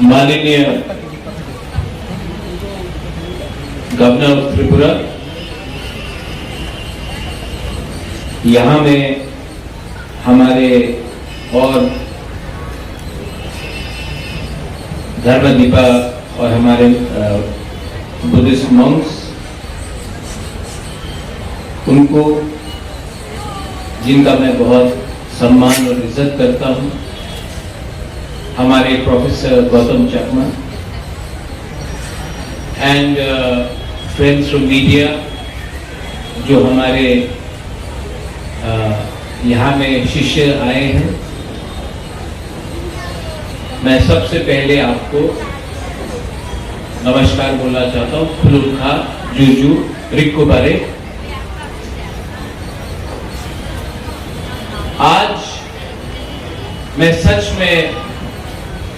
माननीय governor of Tripura, यहाँ में हमारे और धर्मदीपा और हमारे बुद्धिस्ट मॉन्क्स, उनको जिनका मैं बहुत सम्मान और इज्जत करता हूँ, हमारे professor Gautam Chakma and friends from media जो हमारे यहाँ में शिष्य आए हैं, मैं सबसे पहले आपको नमस्कार बोलना चाहता हूँ। खुलुखा जूजू रिक्को बारे। आज मैं सच में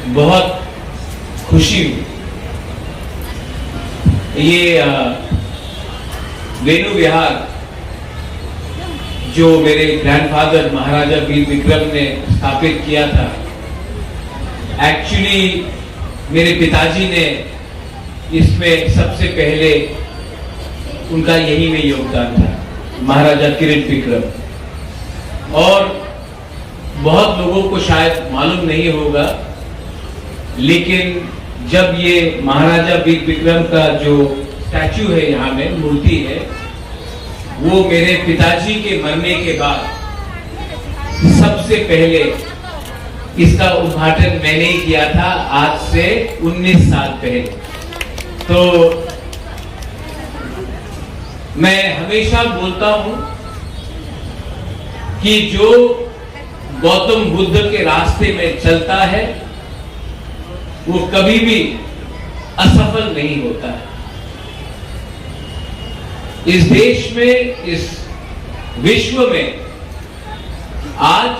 बहुत खुशी हूँ। ये वेणु विहार जो मेरे ग्रैंडफादर महाराजा वीर विक्रम ने स्थापित किया था, एक्चुअली मेरे पिताजी ने इसमें सबसे पहले उनका यही में योगदान था, महाराजा किरीट विक्रम। और बहुत लोगों को शायद मालूम नहीं होगा, लेकिन जब ये महाराजा वीर विक्रम का जो स्टैचू है, यहाँ में मूर्ति है, वो मेरे पिताजी के मरने के बाद सबसे पहले इसका उद्घाटन मैंने ही किया था, आज से 19 साल पहले। तो मैं हमेशा बोलता हूं कि जो गौतम बुद्ध के रास्ते में चलता है वो कभी भी असफल नहीं होता है। इस देश में, इस विश्व में आज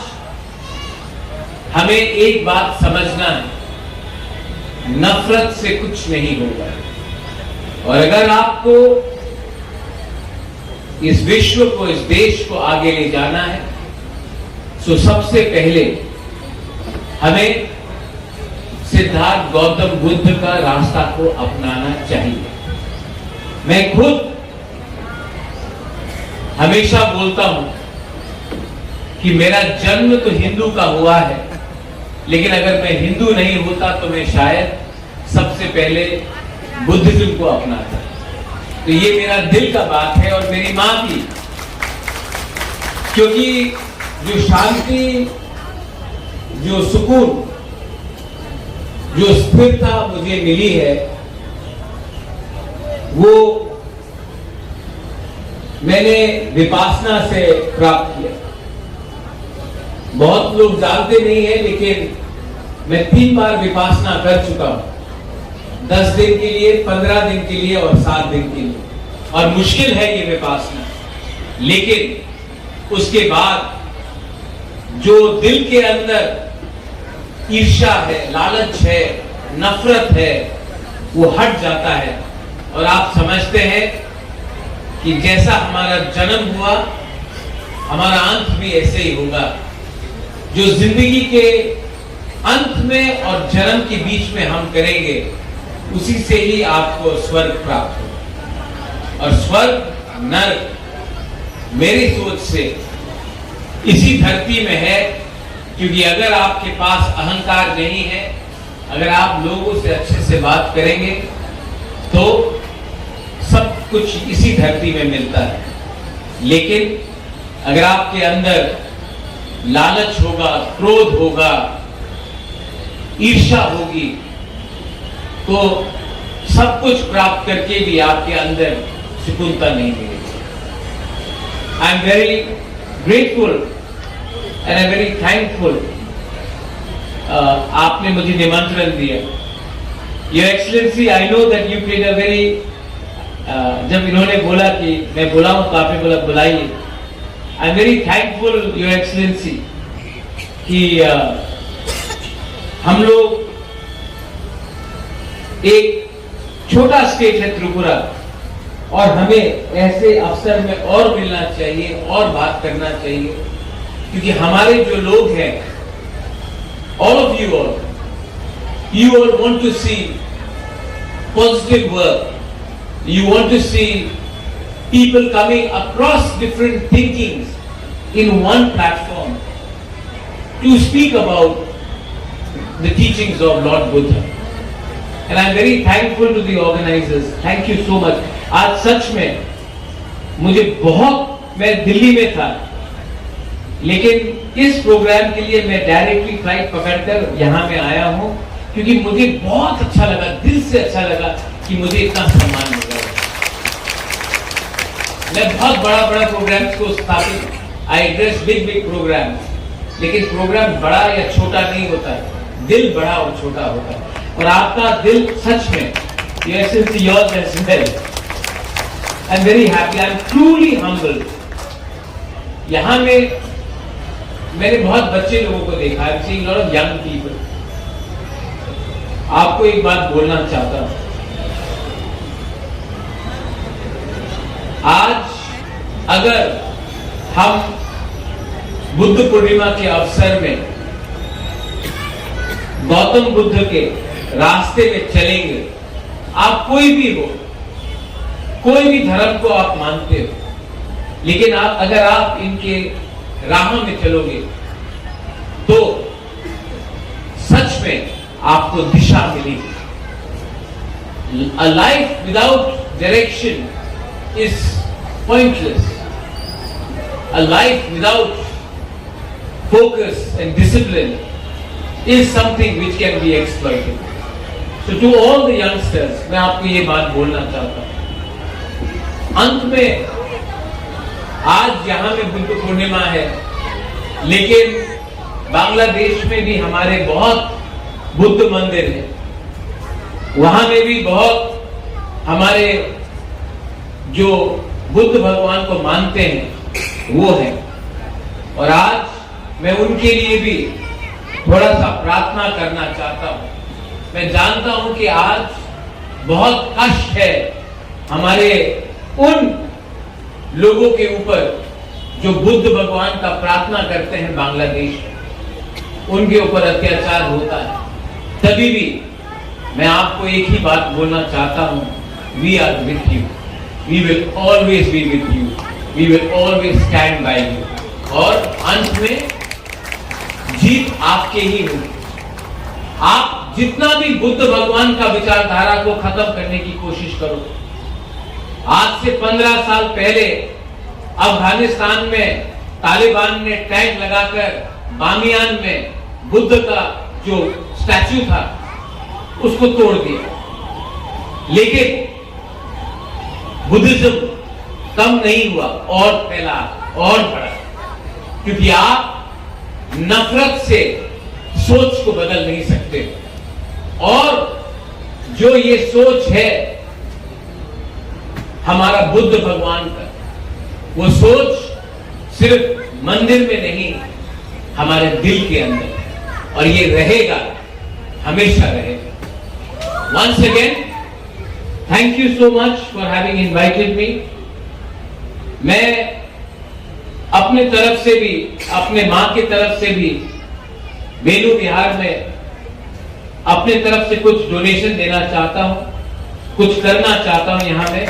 हमें एक बात समझना है, नफरत से कुछ नहीं होगा। और अगर आपको इस विश्व को, इस देश को आगे ले जाना है, तो सबसे पहले हमें सिद्धार्थ गौतम बुद्ध का रास्ता को अपनाना चाहिए। मैं खुद हमेशा बोलता हूं कि मेरा जन्म तो हिंदू का हुआ है, लेकिन अगर मैं हिंदू नहीं होता तो मैं शायद सबसे पहले बुद्धिज्म को अपनाता। तो ये मेरा दिल का बात है और मेरी मां की, क्योंकि जो शांति, जो सुकून, जो स्थिरता मुझे मिली है, वो मैंने विपासना से प्राप्त किया। बहुत लोग जानते नहीं है, लेकिन मैं 3 बार विपासना कर चुका हूं, 10 दिन के लिए, 15 दिन के लिए और 7 दिन के लिए। और मुश्किल है ये विपासना, लेकिन उसके बाद जो दिल के अंदर ईर्ष्या है, लालच है, नफरत है, वो हट जाता है। और आप समझते हैं कि जैसा हमारा जन्म हुआ, हमारा अंत भी ऐसे ही होगा। जो जिंदगी के अंत में और जन्म के बीच में हम करेंगे, उसी से ही आपको स्वर्ग प्राप्त होगा। और स्वर्ग, नरक मेरी सोच से इसी धरती में है, क्योंकि अगर आपके पास अहंकार नहीं है, अगर आप लोगों से अच्छे से बात करेंगे, तो सब कुछ इसी धरती में मिलता है। लेकिन अगर आपके अंदर लालच होगा, क्रोध होगा, ईर्ष्या होगी, तो सब कुछ प्राप्त करके भी आपके अंदर सुकूनता नहीं मिलेगी। I am very grateful and I am very thankful, आपने मुझे निमंत्रण दिया। Your excellency, I know that you played a very, जब इन्होंने बोला कि मैं बोला हूं तो आपने बोला बुलाइए। I am very thankful your excellency कि हम लोग, एक छोटा स्टेट है त्रिपुरा, और हमें ऐसे अवसर में और मिलना चाहिए और बात करना चाहिए, क्योंकि हमारे जो लोग हैं, all of you all, You all want to see positive work. You want to see people coming across different thinkings in one platform to speak about the teachings of Lord Buddha. And I'm very thankful to the organizers. Thank you so much. आज सच में मुझे मैं दिल्ली में था, लेकिन इस programme के लिए मैं डायरेक्टली फ्लाइट पकड़कर यहाँ में आया हूँ, क्योंकि मुझे बहुत अच्छा लगा, दिल से अच्छा लगा कि मुझे इतना सम्मान मिल रहा है। मैं बहुत बड़ा प्रोग्राम्स को स्थापित, आई एड्रेस बिग प्रोग्राम, लेकिन प्रोग्राम बड़ा या छोटा नहीं होता है, दिल बड़ा और छोटा होता है। और आपका दिल सच में, yours as well. I'm very happy. I'm truly humbled. यहाँ में मैंने बहुत बच्चे लोगों को देखा, I'm seeing a lot of young people. आपको एक बात बोलना चाहता हूं। आज अगर हम बुद्ध पूर्णिमा के अवसर में गौतम बुद्ध के रास्ते में चलेंगे, आप कोई भी हो, कोई भी धर्म को आप मानते हो, लेकिन अगर आप इनके राह में चलोगे तो सच में आपको दिशा मिलेगी। A life without direction is pointless. A life without focus and discipline is something which can be exploited. So to all the youngsters, मैं आपको ये बात बोलना चाहता हूँ। अंत में आज यहाँ में बुद्ध पूर्णिमा है, लेकिन बांग्लादेश में भी हमारे बहुत बुद्ध मंदिर हैं, वहां में भी बहुत हमारे जो बुद्ध भगवान को मानते हैं वो हैं। और आज मैं उनके लिए भी थोड़ा सा प्रार्थना करना चाहता हूं। मैं जानता हूं कि आज बहुत कष्ट है हमारे उन लोगों के ऊपर जो बुद्ध भगवान का प्रार्थना करते हैं बांग्लादेश में, उनके ऊपर अत्याचार होता है। तभी भी मैं आपको एक ही बात बोलना चाहता हूं, we are with you, we will always be with you, we will always stand by you. और अंत में जीत आपके ही होगी। आप जितना भी बुद्ध भगवान का विचारधारा को खत्म करने की कोशिश करो, आज से 15 साल पहले अफगानिस्तान में तालिबान ने टैंक लगाकर बामियान में बुद्ध का जो स्टैच्यू था उसको तोड़ दिया, लेकिन बुद्धिज्म कम नहीं हुआ और फैला और बढ़ा, क्योंकि आप नफरत से सोच को बदल नहीं सकते। और जो ये सोच है हमारा बुद्ध भगवान का, वो सोच सिर्फ मंदिर में नहीं, हमारे दिल के अंदर, और ये रहेगा, हमेशा रहेगा। Once again, thank you so much for having invited me. मैं अपने तरफ से भी, अपने मां की तरफ से भी बेलू बिहार में अपने तरफ से कुछ डोनेशन देना चाहता हूं, कुछ करना चाहता हूं यहाँ में।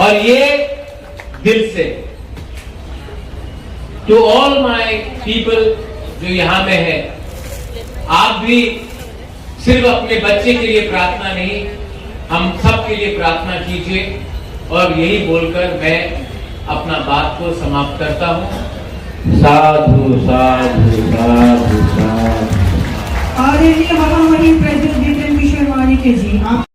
और ये दिल से टू ऑल माय पीपल जो यहाँ में है, आप भी सिर्फ अपने बच्चे के लिए प्रार्थना नहीं, हम सब के लिए प्रार्थना कीजिए। और यही बोलकर मैं अपना बात को समाप्त करता हूँ। साधु साधु साधु साधु। आदरणीय महामहिम प्रेसिडेंट जितेंद्र किशोर वाणी के जी, आप